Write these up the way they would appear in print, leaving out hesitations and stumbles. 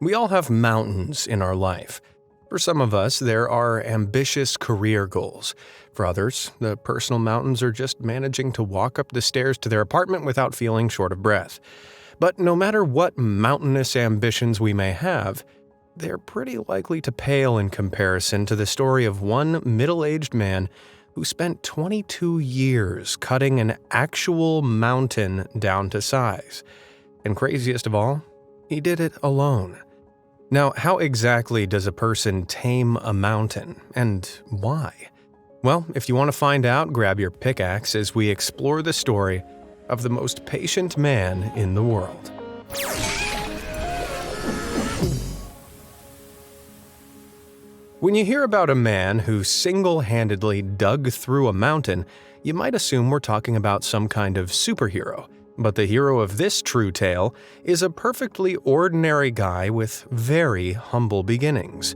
We all have mountains in our life. For some of us, there are ambitious career goals. For others, the personal mountains are just managing to walk up the stairs to their apartment without feeling short of breath. But no matter what mountainous ambitions we may have, they're pretty likely to pale in comparison to the story of one middle-aged man who spent 22 years cutting an actual mountain down to size. And craziest of all, he did it alone. Now, how exactly does a person tame a mountain, and why? Well, if you want to find out, grab your pickaxe as we explore the story of the most patient man in the world. When you hear about a man who single-handedly dug through a mountain, you might assume we're talking about some kind of superhero. But the hero of this true tale is a perfectly ordinary guy with very humble beginnings.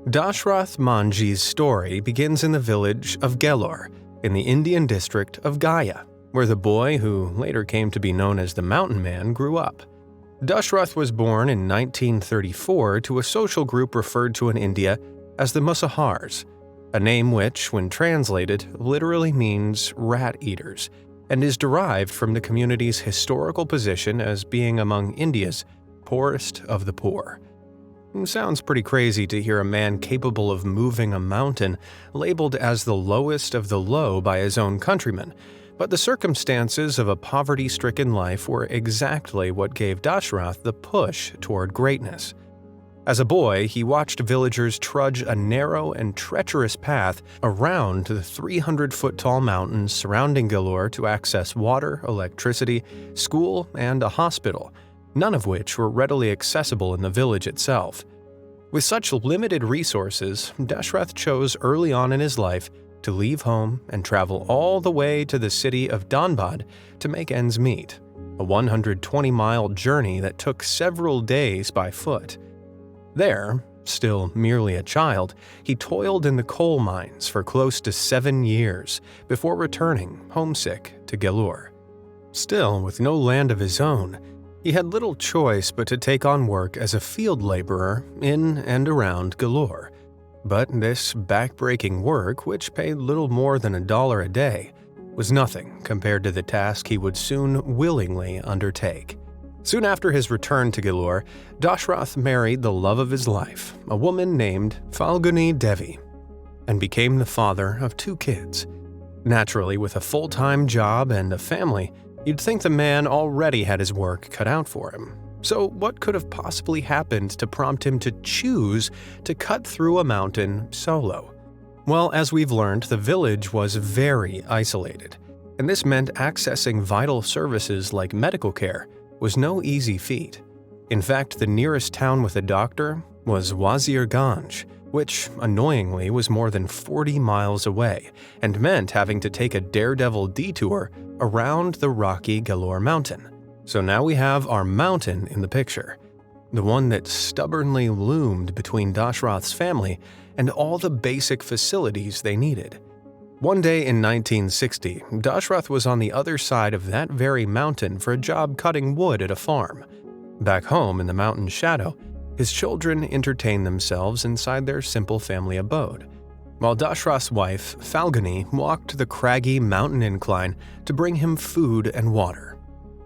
Dashrath Manji's story begins in the village of Gelor, in the Indian district of Gaya, where the boy who later came to be known as the Mountain Man grew up. Dashrath was born in 1934 to a social group referred to in India as the Musahars, a name which, when translated, literally means rat eaters, and is derived from the community's historical position as being among India's poorest of the poor. It sounds pretty crazy to hear a man capable of moving a mountain labeled as the lowest of the low by his own countrymen, but the circumstances of a poverty-stricken life were exactly what gave Dashrath the push toward greatness. As a boy, he watched villagers trudge a narrow and treacherous path around the 300-foot-tall mountains surrounding Gelor to access water, electricity, school, and a hospital, none of which were readily accessible in the village itself. With such limited resources, Dashrath chose early on in his life to leave home and travel all the way to the city of Dhanbad to make ends meet, a 120-mile journey that took several days by foot. There, still merely a child, he toiled in the coal mines for close to 7 years before returning, homesick, to Gelor. Still, with no land of his own, he had little choice but to take on work as a field laborer in and around Gelor. But this back-breaking work, which paid little more than $1 a day, was nothing compared to the task he would soon willingly undertake. Soon after his return to Gelor, Dashrath married the love of his life, a woman named Falguni Devi, and became the father of 2 kids. Naturally, with a full-time job and a family, you'd think the man already had his work cut out for him. So what could have possibly happened to prompt him to choose to cut through a mountain solo? Well, as we've learned, the village was very isolated, and this meant accessing vital services like medical care was no easy feat. In fact, the nearest town with a doctor was Wazirganj, which, annoyingly, was more than 40 miles away and meant having to take a daredevil detour around the rocky Gelor mountain. So now we have our mountain in the picture, the one that stubbornly loomed between Dashrath's family and all the basic facilities they needed. One day in 1960, Dashrath was on the other side of that very mountain for a job cutting wood at a farm. Back home in the mountain's shadow, his children entertained themselves inside their simple family abode, while Dashrath's wife, Falguni, walked the craggy mountain incline to bring him food and water.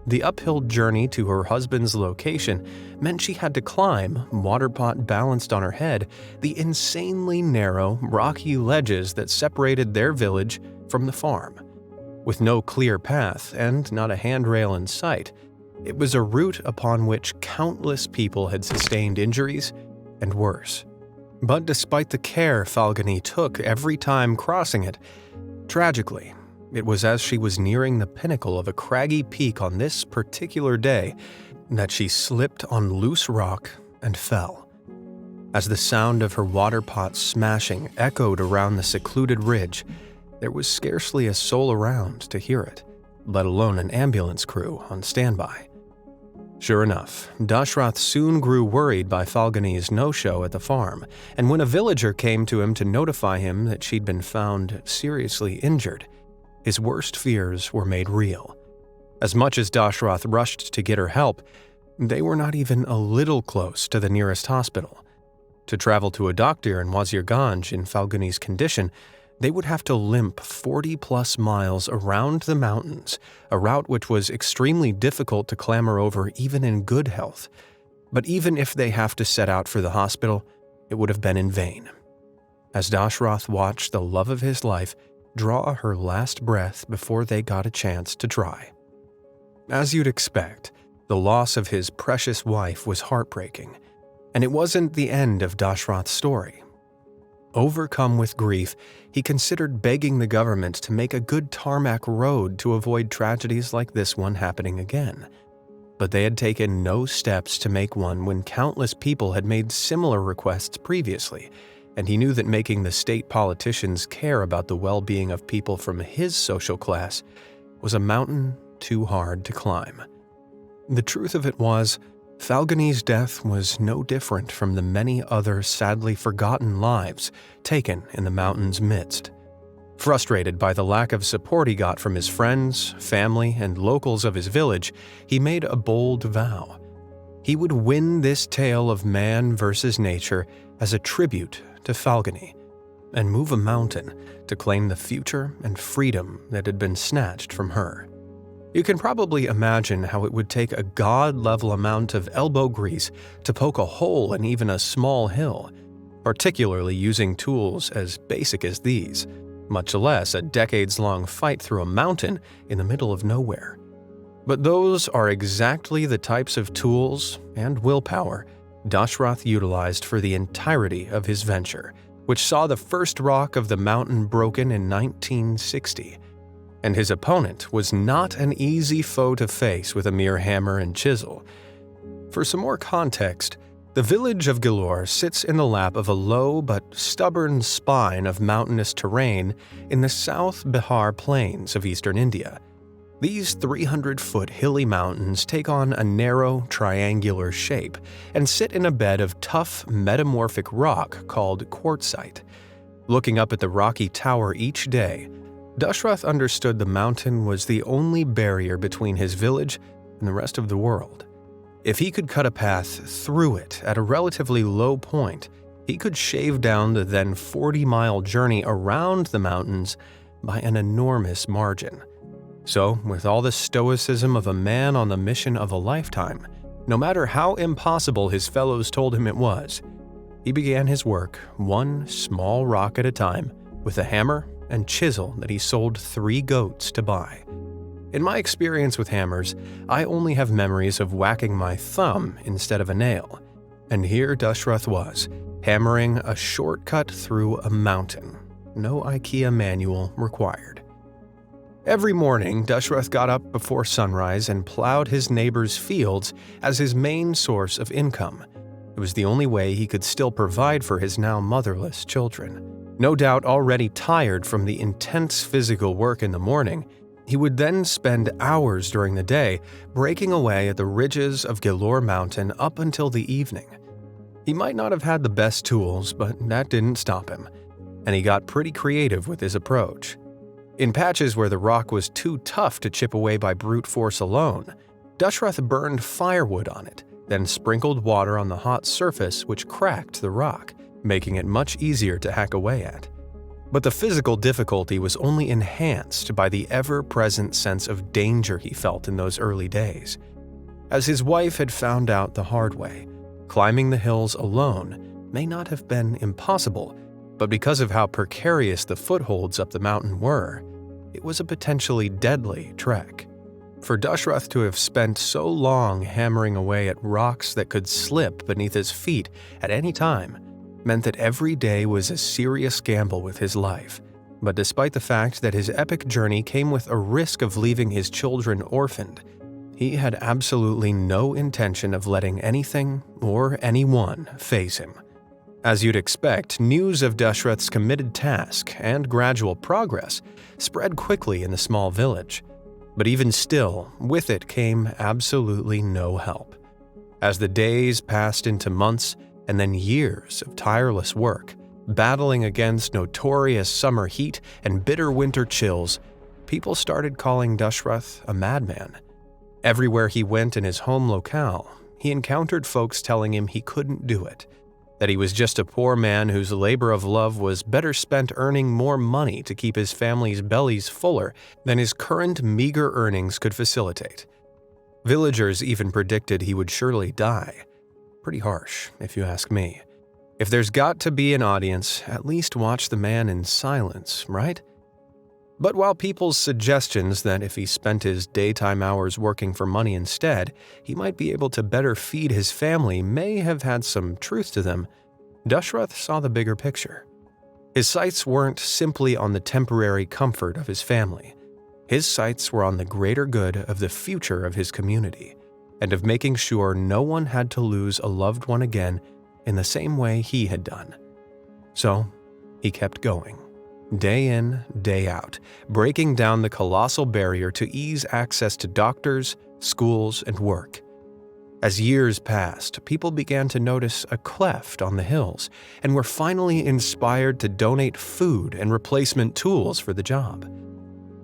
The uphill journey to her husband's location meant she had to climb, water pot balanced on her head, the insanely narrow, rocky ledges that separated their village from the farm. With no clear path and not a handrail in sight, it was a route upon which countless people had sustained injuries and worse. But despite the care Falguni took every time crossing it, tragically, it was as she was nearing the pinnacle of a craggy peak on this particular day that she slipped on loose rock and fell. As the sound of her water pot smashing echoed around the secluded ridge, there was scarcely a soul around to hear it, let alone an ambulance crew on standby. Sure enough, Dashrath soon grew worried by Falguni's no-show at the farm, and when a villager came to him to notify him that she'd been found seriously injured, his worst fears were made real. As much as Dashrath rushed to get her help, They were not even a little close to the nearest hospital. To travel to a doctor in Wazirganj in Falguni's condition, they would have to limp 40-plus miles around the mountains, a route which was extremely difficult to clamber over even in good health. But even if they have to set out for the hospital, it would have been in vain. As Dashrath watched the love of his life draw her last breath before they got a chance to try. As you'd expect, the loss of his precious wife was heartbreaking, and it wasn't the end of Dashrath's story. Overcome with grief, he considered begging the government to make a good tarmac road to avoid tragedies like this one happening again. But they had taken no steps to make one when countless people had made similar requests previously, and he knew that making the state politicians care about the well-being of people from his social class was a mountain too hard to climb. The truth of it was, Falguni's death was no different from the many other sadly forgotten lives taken in the mountain's midst. Frustrated by the lack of support he got from his friends, family, and locals of his village, he made a bold vow. He would win this tale of man versus nature as a tribute to Falguni, and move a mountain to claim the future and freedom that had been snatched from her. You can probably imagine how it would take a god-level amount of elbow grease to poke a hole in even a small hill, particularly using tools as basic as these, much less a decades-long fight through a mountain in the middle of nowhere. But those are exactly the types of tools and willpower Dashrath utilized for the entirety of his venture, which saw the first rock of the mountain broken in 1960. And his opponent was not an easy foe to face with a mere hammer and chisel. For some more context, the village of Gilor sits in the lap of a low but stubborn spine of mountainous terrain in the South Bihar plains of eastern India. These 300-foot hilly mountains take on a narrow, triangular shape and sit in a bed of tough, metamorphic rock called quartzite. Looking up at the rocky tower each day, Dashrath understood the mountain was the only barrier between his village and the rest of the world. If he could cut a path through it at a relatively low point, he could shave down the then 40-mile journey around the mountains by an enormous margin. So, with all the stoicism of a man on the mission of a lifetime, no matter how impossible his fellows told him it was, he began his work one small rock at a time with a hammer and chisel that he sold 3 goats to buy. In my experience with hammers, I only have memories of whacking my thumb instead of a nail, and here Dashrath was, hammering a shortcut through a mountain. No IKEA manual required. Every morning, Dashrath got up before sunrise and plowed his neighbor's fields as his main source of income. It was the only way he could still provide for his now motherless children. No doubt already tired from the intense physical work in the morning, he would then spend hours during the day breaking away at the ridges of Gilor Mountain up until the evening. He might not have had the best tools, but that didn't stop him, and he got pretty creative with his approach. In patches where the rock was too tough to chip away by brute force alone, Dashrath burned firewood on it, then sprinkled water on the hot surface which cracked the rock, making it much easier to hack away at. But the physical difficulty was only enhanced by the ever-present sense of danger he felt in those early days. As his wife had found out the hard way, climbing the hills alone may not have been impossible, but because of how precarious the footholds up the mountain were, it was a potentially deadly trek. For Dashrath to have spent so long hammering away at rocks that could slip beneath his feet at any time meant that every day was a serious gamble with his life. But despite the fact that his epic journey came with a risk of leaving his children orphaned, he had absolutely no intention of letting anything or anyone faze him. As you'd expect, news of Dashrath's committed task and gradual progress spread quickly in the small village. But even still, with it came absolutely no help. As the days passed into months, and then years of tireless work, battling against notorious summer heat and bitter winter chills, people started calling Dashrath a madman. Everywhere he went in his home locale, he encountered folks telling him he couldn't do it, that he was just a poor man whose labor of love was better spent earning more money to keep his family's bellies fuller than his current meager earnings could facilitate. Villagers even predicted he would surely die. Pretty harsh, if you ask me. If there's got to be an audience, at least watch the man in silence, right? But while people's suggestions that if he spent his daytime hours working for money instead, he might be able to better feed his family may have had some truth to them, Dashrath saw the bigger picture. His sights weren't simply on the temporary comfort of his family. His sights were on the greater good of the future of his community, and of making sure no one had to lose a loved one again in the same way he had done. So, he kept going. Day in, day out, breaking down the colossal barrier to ease access to doctors, schools, and work. As years passed, people began to notice a cleft on the hills and were finally inspired to donate food and replacement tools for the job.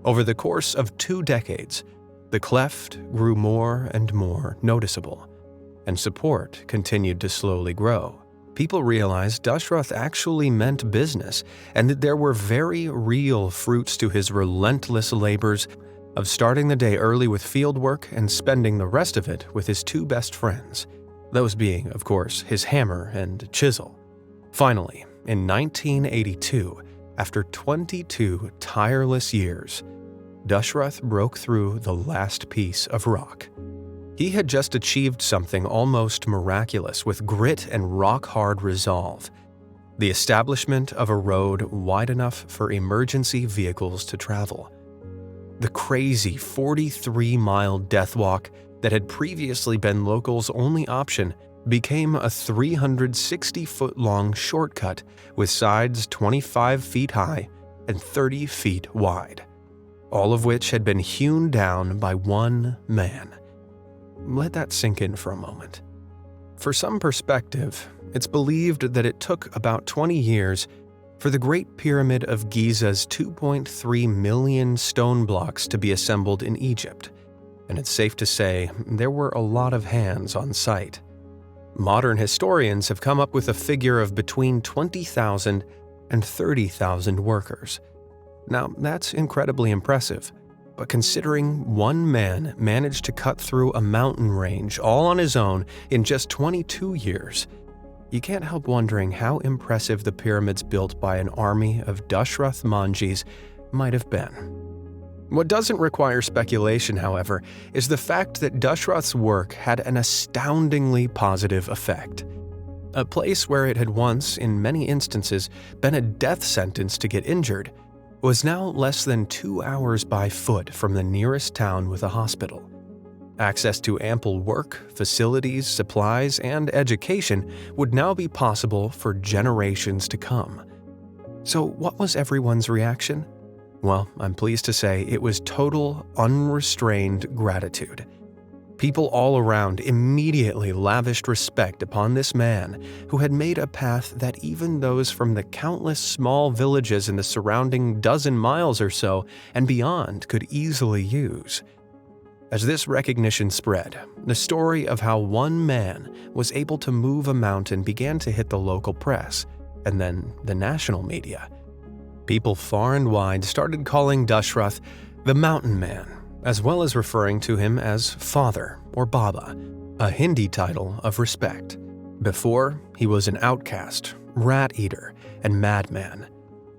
Over the course of 2 decades, the cleft grew more and more noticeable, and support continued to slowly grow. People realized Dashrath actually meant business, and that there were very real fruits to his relentless labors of starting the day early with field work and spending the rest of it with his 2 best friends, those being, of course, his hammer and chisel. Finally, in 1982, after 22 tireless years, Dashrath broke through the last piece of rock. He had just achieved something almost miraculous with grit and rock-hard resolve: the establishment of a road wide enough for emergency vehicles to travel. The crazy 43-mile death walk that had previously been locals' only option became a 360-foot-long shortcut with sides 25 feet high and 30 feet wide, all of which had been hewn down by one man. Let that sink in for a moment. For some perspective, it's believed that it took about 20 years for the Great Pyramid of Giza's 2.3 million stone blocks to be assembled in Egypt, and it's safe to say there were a lot of hands on site. Modern historians have come up with a figure of between 20,000 and 30,000 workers. Now, that's incredibly impressive. But considering one man managed to cut through a mountain range all on his own in just 22 years, you can't help wondering how impressive the pyramids built by an army of Dashrath Manjis might have been. What doesn't require speculation, however, is the fact that Dashrath's work had an astoundingly positive effect. A place where it had once, in many instances, been a death sentence to get injured, was now less than 2 hours by foot from the nearest town with a hospital. Access to ample work, facilities, supplies, and education would now be possible for generations to come. So what was everyone's reaction? Well, I'm pleased to say it was total, unrestrained gratitude. People all around immediately lavished respect upon this man who had made a path that even those from the countless small villages in the surrounding dozen miles or so and beyond could easily use. As this recognition spread, the story of how one man was able to move a mountain began to hit the local press, and then the national media. People far and wide started calling Dashrath the Mountain Man, as well as referring to him as Father or Baba, a Hindi title of respect. Before, he was an outcast, rat-eater, and madman.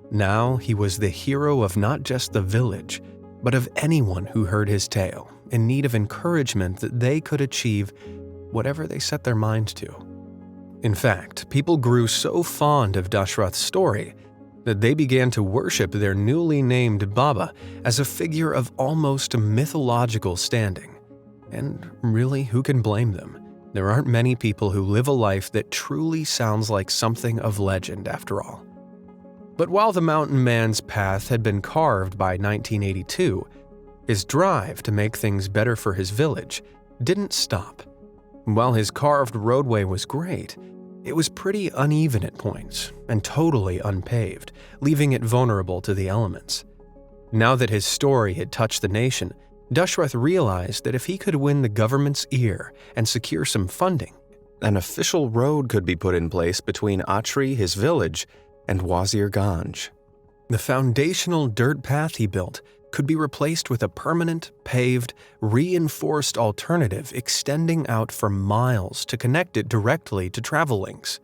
Now he was the hero of not just the village, but of anyone who heard his tale, in need of encouragement that they could achieve whatever they set their mind to. In fact, people grew so fond of Dashrath's story that they began to worship their newly named Baba as a figure of almost mythological standing. And really, who can blame them? There aren't many people who live a life that truly sounds like something of legend, after all. But while the mountain man's path had been carved by 1982, his drive to make things better for his village didn't stop. While his carved roadway was great, it was pretty uneven at points and totally unpaved, leaving it vulnerable to the elements. Now that his story had touched the nation, Dashrath realized that if he could win the government's ear and secure some funding, an official road could be put in place between Atri, his village, and Wazir Ganj. The foundational dirt path he built could be replaced with a permanent, paved, reinforced alternative extending out for miles to connect it directly to travel links.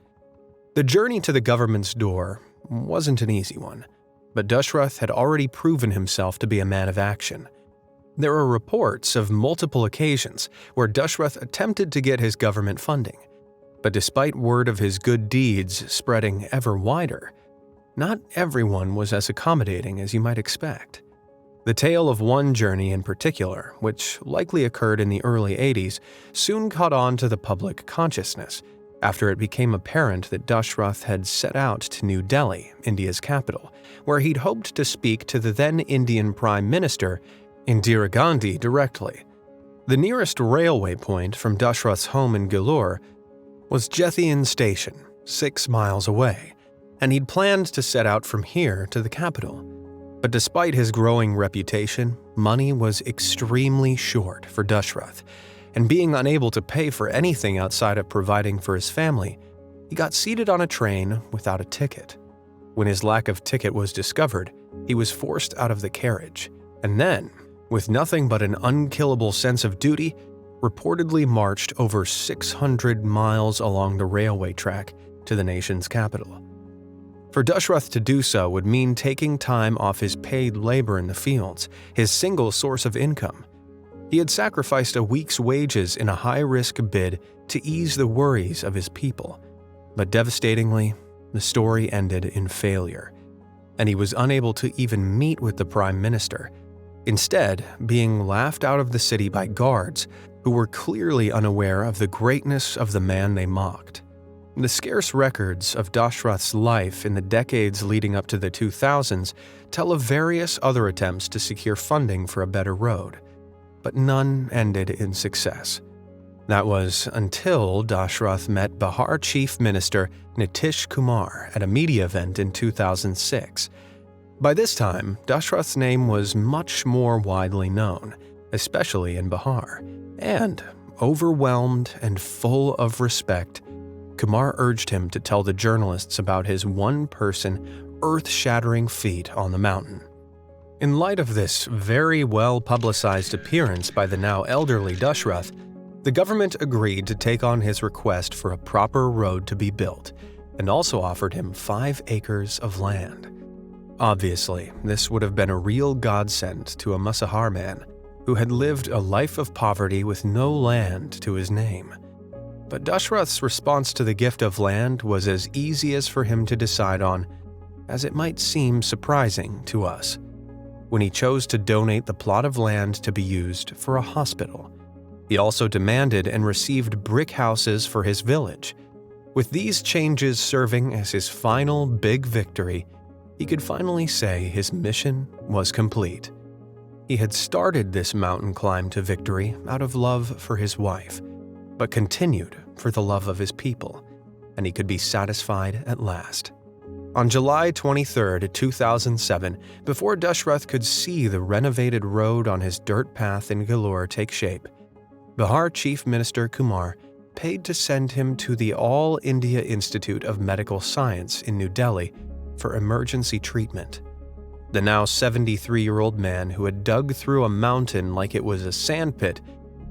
The journey to the government's door wasn't an easy one, but Dashrath had already proven himself to be a man of action. There are reports of multiple occasions where Dashrath attempted to get his government funding, but despite word of his good deeds spreading ever wider, not everyone was as accommodating as you might expect. The tale of one journey in particular, which likely occurred in the early 80s, soon caught on to the public consciousness after it became apparent that Dashrath had set out to New Delhi, India's capital, where he'd hoped to speak to the then Indian Prime Minister, Indira Gandhi, directly. The nearest railway point from Dashrath's home in Gilur was Jethian Station, 6 miles away, and he'd planned to set out from here to the capital. But despite his growing reputation, money was extremely short for Dashrath, and being unable to pay for anything outside of providing for his family, he got seated on a train without a ticket. When his lack of ticket was discovered, he was forced out of the carriage, and then, with nothing but an unkillable sense of duty, reportedly marched over 600 miles along the railway track to the nation's capital. For Dashrath to do so would mean taking time off his paid labor in the fields, his single source of income. He had sacrificed a week's wages in a high-risk bid to ease the worries of his people. But devastatingly, the story ended in failure, and he was unable to even meet with the Prime Minister, instead being laughed out of the city by guards who were clearly unaware of the greatness of the man they mocked. The scarce records of Dashrath's life in the decades leading up to the 2000s tell of various other attempts to secure funding for a better road, but none ended in success. That was until Dashrath met Bihar Chief Minister Nitish Kumar at a media event in 2006. By this time, Dashrath's name was much more widely known, especially in Bihar, and, overwhelmed and full of respect, Kumar urged him to tell the journalists about his one-person, earth-shattering feat on the mountain. In light of this very well-publicized appearance by the now elderly Dashrath, the government agreed to take on his request for a proper road to be built, and also offered him 5 acres of land. Obviously, this would have been a real godsend to a Musahar man who had lived a life of poverty with no land to his name. But Dashrath's response to the gift of land was as easy as for him to decide on, as it might seem surprising to us, when he chose to donate the plot of land to be used for a hospital. He also demanded and received brick houses for his village. With these changes serving as his final big victory, he could finally say his mission was complete. He had started this mountain climb to victory out of love for his wife, but continued for the love of his people, and he could be satisfied at last. On July 23, 2007, before Dashrath could see the renovated road on his dirt path in Gilur take shape, Bihar Chief Minister Kumar paid to send him to the All India Institute of Medical Science in New Delhi for emergency treatment. The now 73-year-old man who had dug through a mountain like it was a sandpit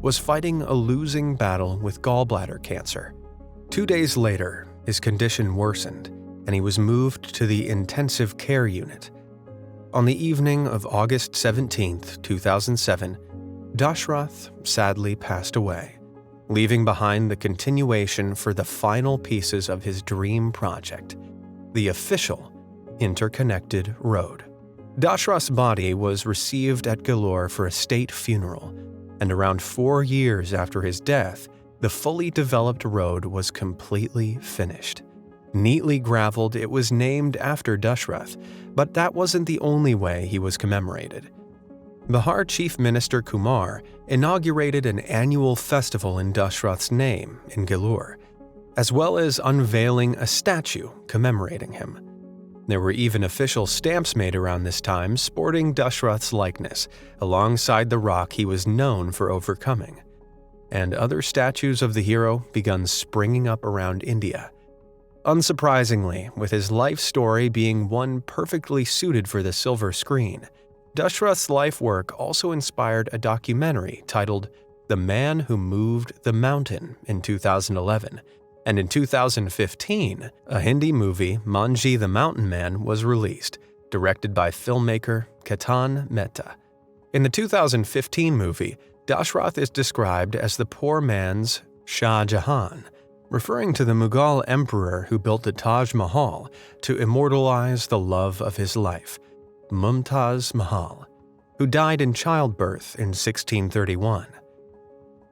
was fighting a losing battle with gallbladder cancer. 2 days later, his condition worsened, and he was moved to the intensive care unit. On the evening of August 17, 2007, Dashrath sadly passed away, leaving behind the continuation for the final pieces of his dream project, the official interconnected road. Dashrath's body was received at Gilur for a state funeral, and around 4 years after his death, the fully developed road was completely finished. Neatly graveled, it was named after Dashrath, but that wasn't the only way he was commemorated. Bihar Chief Minister Kumar inaugurated an annual festival in Dashrath's name in Gilur, as well as unveiling a statue commemorating him. There were even official stamps made around this time sporting Dashrath's likeness, alongside the rock he was known for overcoming. And other statues of the hero begun springing up around India. Unsurprisingly, with his life story being one perfectly suited for the silver screen, Dashrath's life work also inspired a documentary titled The Man Who Moved the Mountain in 2011, and in 2015, a Hindi movie, Manji the Mountain Man, was released, directed by filmmaker Ketan Mehta. In the 2015 movie, Dashrath is described as the poor man's Shah Jahan, referring to the Mughal emperor who built the Taj Mahal to immortalize the love of his life, Mumtaz Mahal, who died in childbirth in 1631.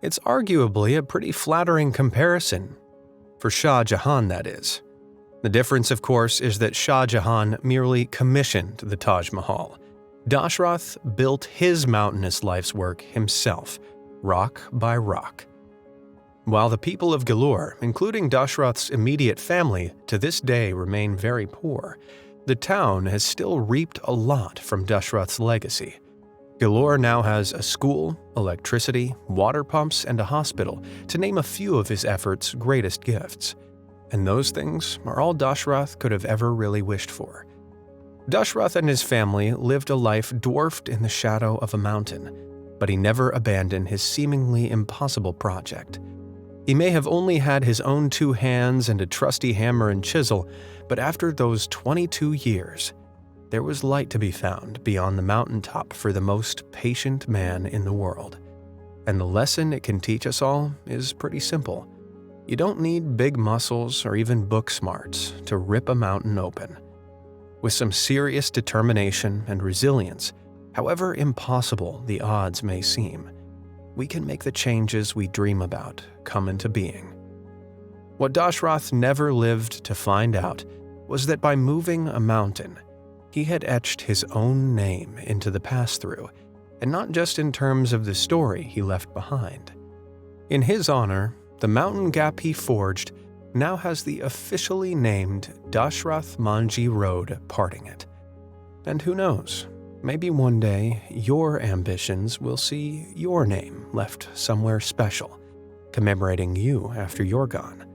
It's arguably a pretty flattering comparison, for Shah Jahan that is. The difference, of course, is that Shah Jahan merely commissioned the Taj Mahal. Dashrath built his mountainous life's work himself, rock by rock. While the people of Galore, including Dashrath's immediate family, to this day remain very poor, the town has still reaped a lot from Dashrath's legacy. Galore now has a school, electricity, water pumps, and a hospital, to name a few of his efforts' greatest gifts. And those things are all Dashrath could have ever really wished for. Dashrath and his family lived a life dwarfed in the shadow of a mountain, but he never abandoned his seemingly impossible project. He may have only had his own 2 hands and a trusty hammer and chisel, but after those 22 years, there was light to be found beyond the mountaintop for the most patient man in the world. And the lesson it can teach us all is pretty simple. You don't need big muscles or even book smarts to rip a mountain open. With some serious determination and resilience, however impossible the odds may seem, we can make the changes we dream about come into being. What Dashrath never lived to find out was that by moving a mountain, he had etched his own name into the pass-through, and not just in terms of the story he left behind. In his honor, the mountain gap he forged now has the officially named Dashrath Manji Road parting it. And who knows, maybe one day your ambitions will see your name left somewhere special, commemorating you after you're gone.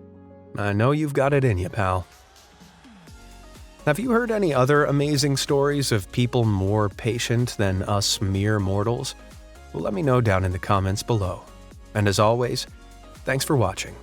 I know you've got it in you, pal. Have you heard any other amazing stories of people more patient than us mere mortals? Well, let me know down in the comments below. And as always, thanks for watching.